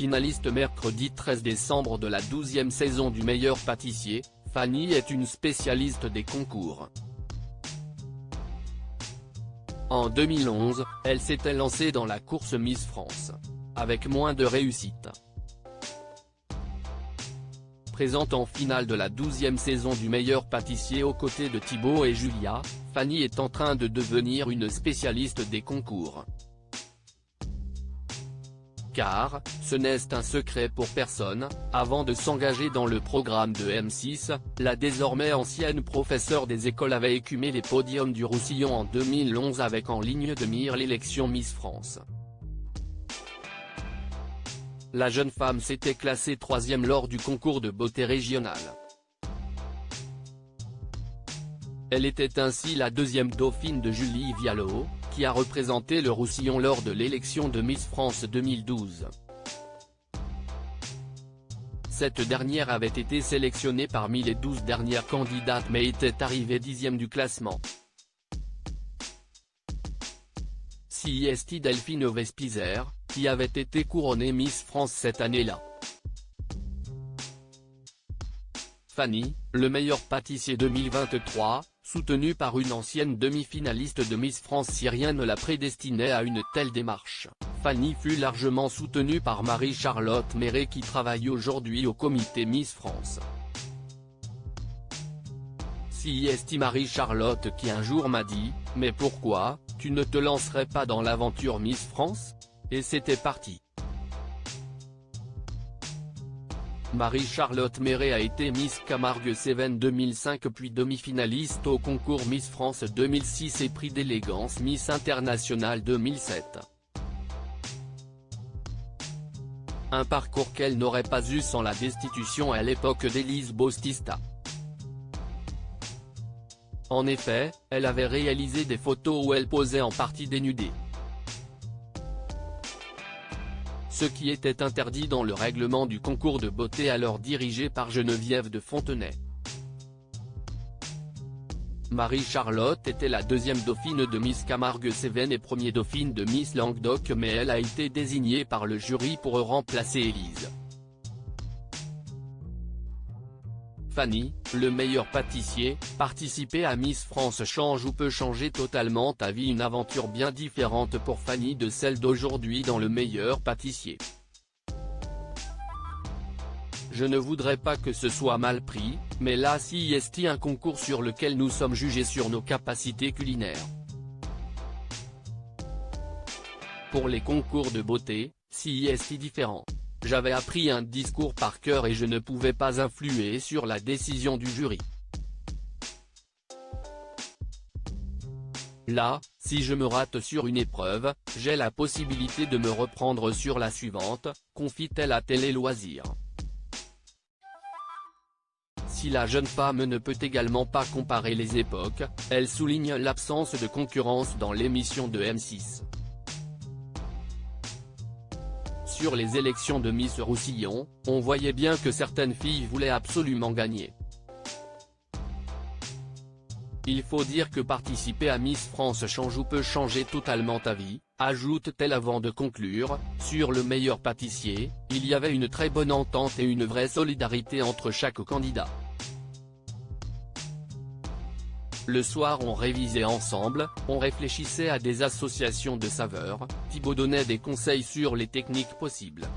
Finaliste mercredi 13 décembre de la 12e saison du meilleur pâtissier, Fanny est une spécialiste des concours. En 2011, elle s'était lancée dans la course Miss France. Avec moins de réussite. Présente en finale de la 12e saison du meilleur pâtissier aux côtés de Thibaut et Julia, Fanny est en train de devenir une spécialiste des concours. Car, ce n'est un secret pour personne, avant de s'engager dans le programme de M6, la désormais ancienne professeure des écoles avait écumé les podiums du Roussillon en 2011 avec en ligne de mire l'élection Miss France. La jeune femme s'était classée 3e lors du concours de beauté régional. Elle était ainsi la deuxième dauphine de Julie Vialot, qui a représenté le Roussillon lors de l'élection de Miss France 2012. Cette dernière avait été sélectionnée parmi les 12 dernières candidates mais était arrivée 10e du classement. CIST Delphine Vespizer, qui avait été couronnée Miss France cette année-là. Fanny, le meilleur pâtissier 2023, soutenu par une ancienne demi-finaliste de Miss France si rien ne la prédestinait à une telle démarche. Fanny fut largement soutenue par Marie-Charlotte Méret qui travaille aujourd'hui au comité Miss France. CIST Marie-Charlotte qui un jour m'a dit « Mais pourquoi, tu ne te lancerais pas dans l'aventure Miss France ?» Et c'était parti. Marie-Charlotte Méret a été Miss Camargue-Cévennes 2005 puis demi-finaliste au concours Miss France 2006 et prix d'élégance Miss Internationale 2007. Un parcours qu'elle n'aurait pas eu sans la destitution à l'époque d'Élise Bautista. En effet, elle avait réalisé des photos où elle posait en partie dénudée. Ce qui était interdit dans le règlement du concours de beauté alors dirigé par Geneviève de Fontenay. Marie-Charlotte était la deuxième dauphine de Miss Camargue-Cévennes et première dauphine de Miss Languedoc mais elle a été désignée par le jury pour remplacer Élise. Fanny, le meilleur pâtissier, participer à Miss France change ou peut changer totalement ta vie. Une aventure bien différente pour Fanny de celle d'aujourd'hui dans le meilleur pâtissier. Je ne voudrais pas que ce soit mal pris, mais là CIST un concours sur lequel nous sommes jugés sur nos capacités culinaires. Pour les concours de beauté, CIST différent. J'avais appris un discours par cœur et je ne pouvais pas influer sur la décision du jury. Là, si je me rate sur une épreuve, j'ai la possibilité de me reprendre sur la suivante, confie-t-elle à Télé Loisirs. Si la jeune femme ne peut également pas comparer les époques, elle souligne l'absence de concurrence dans l'émission de M6. Sur les élections de Miss Roussillon, on voyait bien que certaines filles voulaient absolument gagner. Il faut dire que participer à Miss France change ou peut changer totalement ta vie, ajoute-t-elle avant de conclure. Sur le meilleur pâtissier, il y avait une très bonne entente et une vraie solidarité entre chaque candidat. Le soir on révisait ensemble, on réfléchissait à des associations de saveurs, Thibaut donnait des conseils sur les techniques possibles.